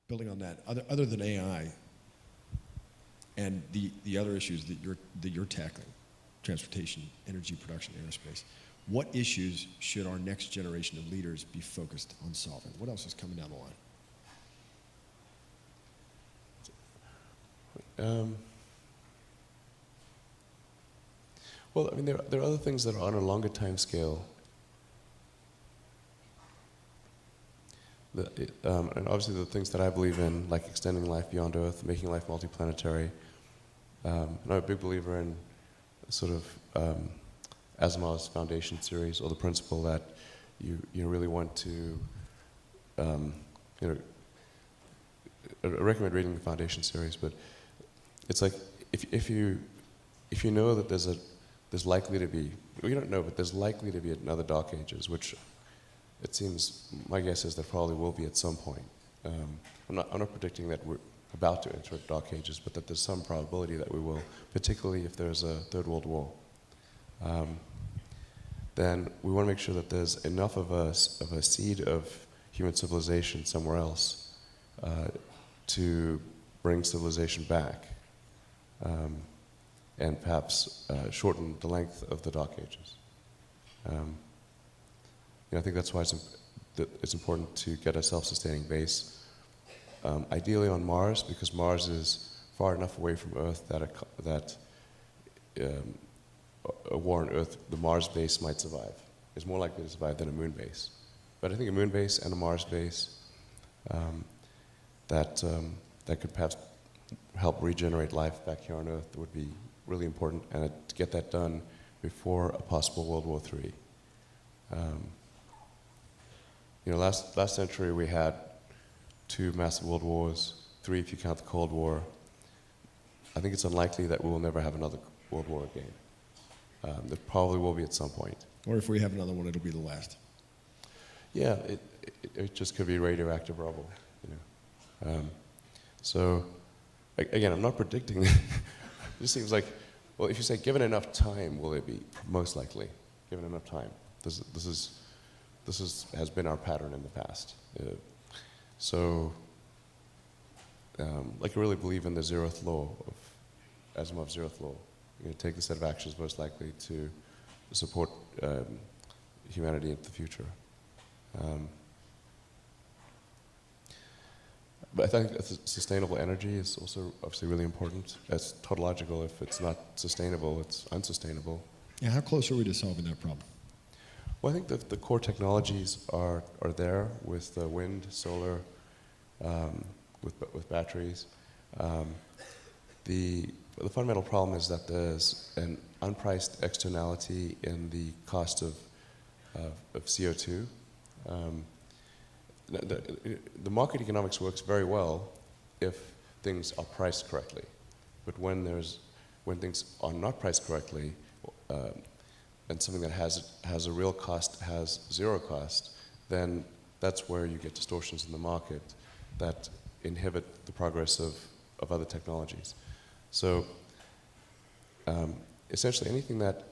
building on that, other than AI and the other issues that you're tackling, transportation, energy production, aerospace, what issues should our next generation of leaders be focused on solving? What else is coming down the line? Well, I mean, there are other things that are on a longer time scale. And obviously the things that I believe in, like extending life beyond Earth, making life multiplanetary. I'm a big believer in sort of Asimov's Foundation series, or the principle that you really want to, I recommend reading the Foundation series, but it's like if you know that there's likely to be, well, you don't know, but there's likely to be another Dark Ages, which it seems, my guess is there probably will be at some point. I'm not predicting that we're about to enter Dark Ages, but that there's some probability that we will, particularly if there's a Third World War. Then we want to make sure that there's enough of a seed of human civilization somewhere else to bring civilization back, and perhaps shorten the length of the Dark Ages. I think that's why it's important to get a self-sustaining base, ideally on Mars, because Mars is far enough away from Earth that a war on Earth, the Mars base might survive. It's more likely to survive than a moon base. But I think a moon base and a Mars base that could perhaps help regenerate life back here on Earth would be really important, and to get that done before a possible World War III. Last century we had 2 massive world wars, 3 if you count the Cold War. I think it's unlikely that we will never have another world war again. There probably will be at some point. Or if we have another one, it'll be the last. Yeah, it just could be radioactive rubble. So, again, I'm not predicting. It just seems like, well, if you say given enough time, will it be? Most likely, given enough time. This has been our pattern in the past. Like I really believe in the zeroth law of Asimov's zeroth law. Take the set of actions most likely to support humanity into the future. But I think sustainable energy is also obviously really important. It's tautological. If it's not sustainable, it's unsustainable. Yeah, how close are we to solving that problem? Well, I think that the core technologies are there with wind, solar, with batteries. The fundamental problem is that there's an unpriced externality in the cost of CO2. The market economics works very well if things are priced correctly, but when things are not priced correctly, and something that has a real cost has zero cost, then that's where you get distortions in the market that inhibit the progress of other technologies. So essentially anything that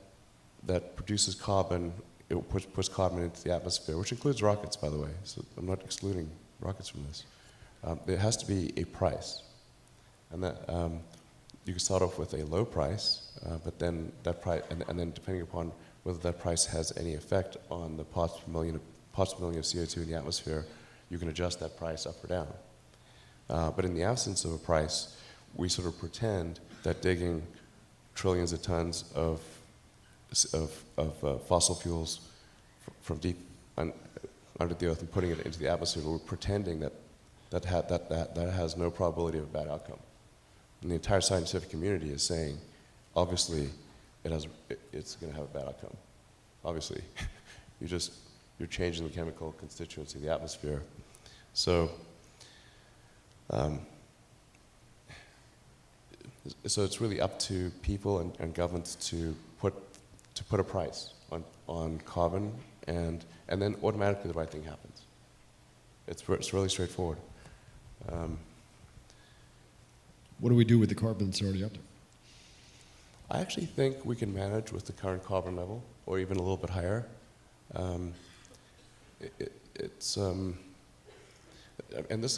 produces carbon, it puts carbon into the atmosphere, which includes rockets, by the way. So I'm not excluding rockets from this. There has to be a price, and that you can start off with a low price, but then that price, and then depending upon whether that price has any effect on the parts per million of CO2 in the atmosphere, you can adjust that price up or down. But in the absence of a price, we sort of pretend that digging trillions of tons of fossil fuels from deep under the earth and putting it into the atmosphere, we're pretending that has no probability of a bad outcome. And the entire scientific community is saying, obviously, it's going to have a bad outcome. Obviously, you're changing the chemical constituency of the atmosphere. So, so it's really up to people and governments to put a price on carbon, and then automatically the right thing happens. It's really straightforward. What do we do with the carbon that's already up there? I actually think we can manage with the current carbon level, or even a little bit higher. And this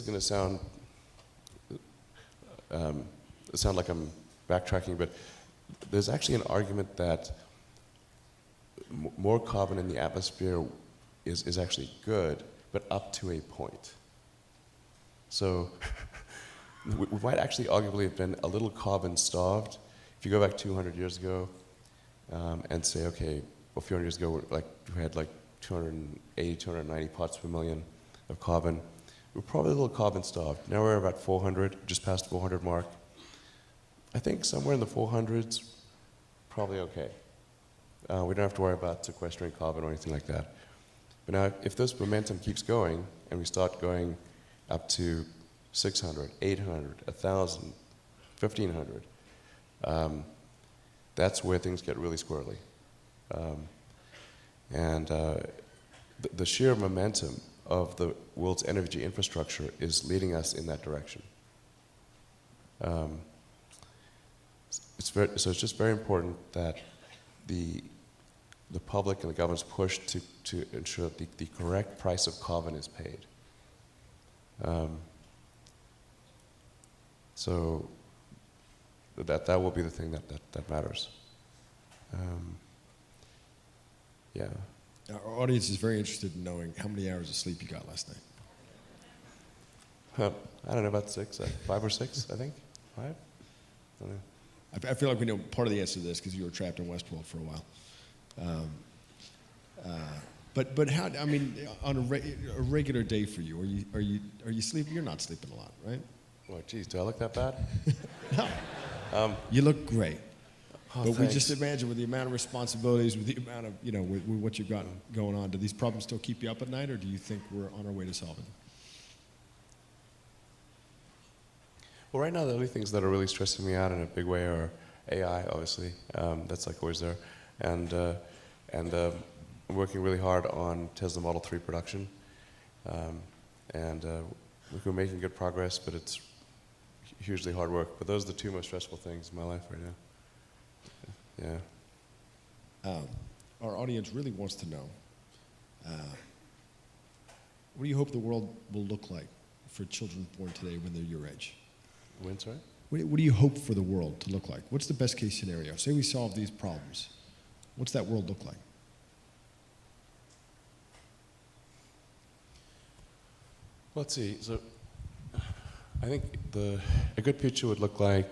is going to sound it sounds like I'm backtracking, but there's actually an argument that more carbon in the atmosphere is actually good, but up to a point. So we might actually arguably have been a little carbon starved. If you go back 200 years ago and say, okay, well, a few hundred years ago, we had like 280, 290 parts per million of carbon. We're probably a little carbon starved. Now we're about 400, just past 400 mark. I think somewhere in the 400s, probably okay. We don't have to worry about sequestering carbon or anything like that. But now, if this momentum keeps going, and we start going up to 600, 800, 1,000, 1,500, that's where things get really squirrely. The sheer momentum of the world's energy infrastructure is leading us in that direction. So it's just very important that the public and the governments push to ensure that the correct price of carbon is paid. So that will be the thing that matters. Yeah. Our audience is very interested in knowing how many hours of sleep you got last night. I don't know, about 6, 5 or 6, I think. 5? I don't know. I feel like we know part of the answer to this because you were trapped in Westworld for a while. But how? I mean, on a regular day for you, are you sleeping? You're not sleeping a lot, right? Oh, geez, do I look that bad? No. You look great. Oh, but thanks. we just imagine with the amount of responsibilities, with the amount of with what you've got going on, do these problems still keep you up at night, or do you think we're on our way to solving them? Well, right now the only things that are really stressing me out in a big way are AI, obviously. That's like always there, and I'm working really hard on Tesla Model 3 production, we're making good progress, but it's hugely hard work. But those are the two most stressful things in my life right now. Yeah. Our audience really wants to know, what do you hope the world will look like for children born today when they're your age? When, sorry? What do you hope for the world to look like? What's the best case scenario? Say we solve these problems. What's that world look like? Let's see. So I think a good picture would look like,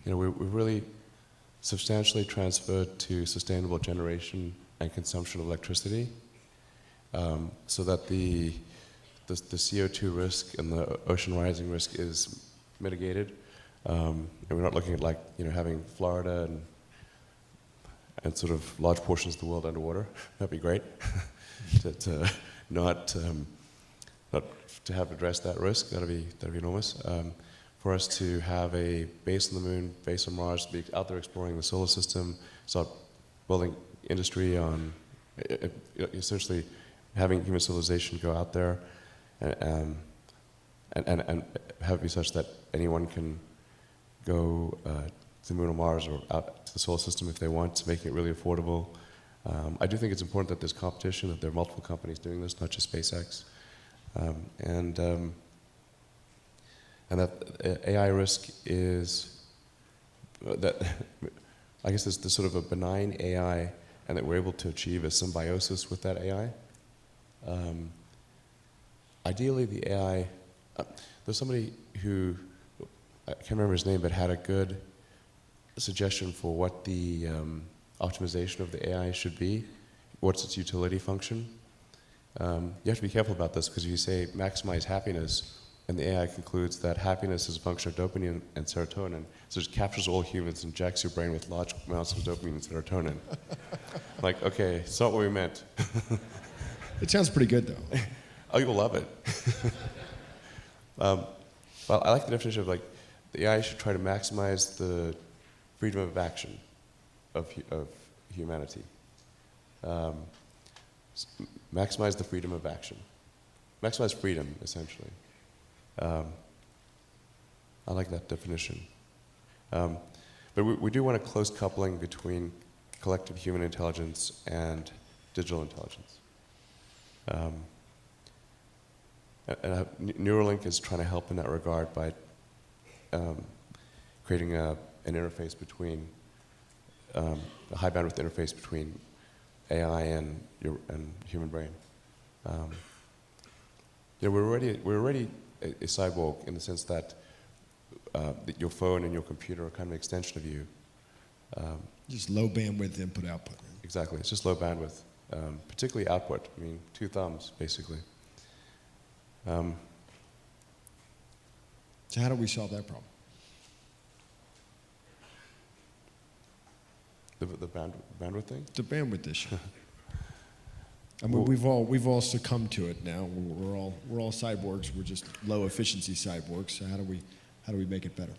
we've really substantially transferred to sustainable generation and consumption of electricity, so that the CO2 risk and the ocean rising risk is mitigated, and we're not looking at having Florida and sort of large portions of the world underwater. That'd be great. to not to have addressed that risk. That'd be enormous. For us to have a base on the moon, base on Mars, be out there exploring the solar system, start building industry on essentially having human civilization go out there, and have it be such that anyone can go to the moon or Mars or out to the solar system if they want, making it really affordable. I do think it's important that there's competition, that there are multiple companies doing this, not just SpaceX. And that AI risk is that I guess there's sort of a benign AI, and that we're able to achieve a symbiosis with that AI. Ideally, the AI, there's somebody who, I can't remember his name, but had a good suggestion for what the optimization of the AI should be, what's its utility function. You have to be careful about this, because if you say maximize happiness, and the AI concludes that happiness is a function of dopamine and serotonin, so it captures all humans and jacks your brain with large amounts of dopamine and serotonin. Like, okay, it's not what we meant. It sounds pretty good, though. Oh, you'll love it. Well, I like the definition of the AI should try to maximize the freedom of action of humanity. Maximize the freedom of action. Maximize freedom, essentially. I like that definition. But we do want a close coupling between collective human intelligence and digital intelligence. And Neuralink is trying to help in that regard by creating an interface between a high bandwidth interface between AI and human brain. We're already a cyborg in the sense that your phone and your computer are kind of an extension of you. Just low bandwidth input output. Exactly, it's just low bandwidth, particularly output. I mean, 2 thumbs basically. So how do we solve that problem? The bandwidth thing? The bandwidth issue. I mean, we've all succumbed to it now. We're all cyborgs. We're just low efficiency cyborgs. So how do we make it better?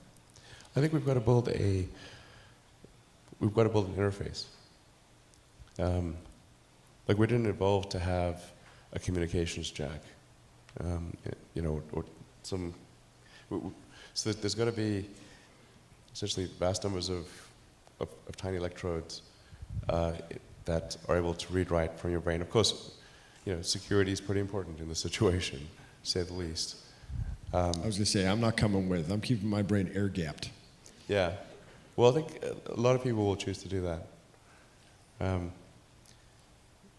I think we've got to build an interface. Like we didn't evolve to have a communications jack, or some. So there's got to be essentially vast numbers of tiny electrodes that are able to read write from your brain. Of course, security is pretty important in this situation, to say the least. I was going to say, I'm not coming with. I'm keeping my brain air gapped. Yeah. Well, I think a lot of people will choose to do that.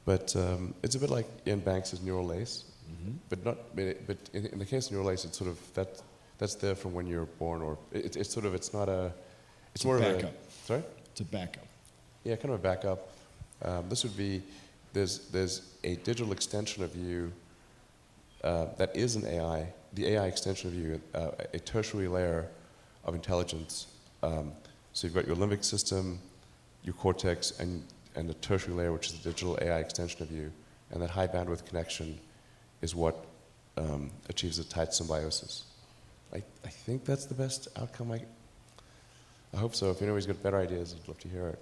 But it's a bit like Ian Banks' neural lace, but in the case of neural lace, it's sort of that's there from when you're born, or it's more of a backup. Sorry? It's a backup. Yeah, kind of a backup. This would be there's a digital extension of you that is an AI, the AI extension of you, a tertiary layer of intelligence. So you've got your limbic system, your cortex, and the tertiary layer, which is the digital AI extension of you. And that high bandwidth connection is what achieves a tight symbiosis. I think that's the best outcome. I hope so. If anybody's got better ideas, I'd love to hear it.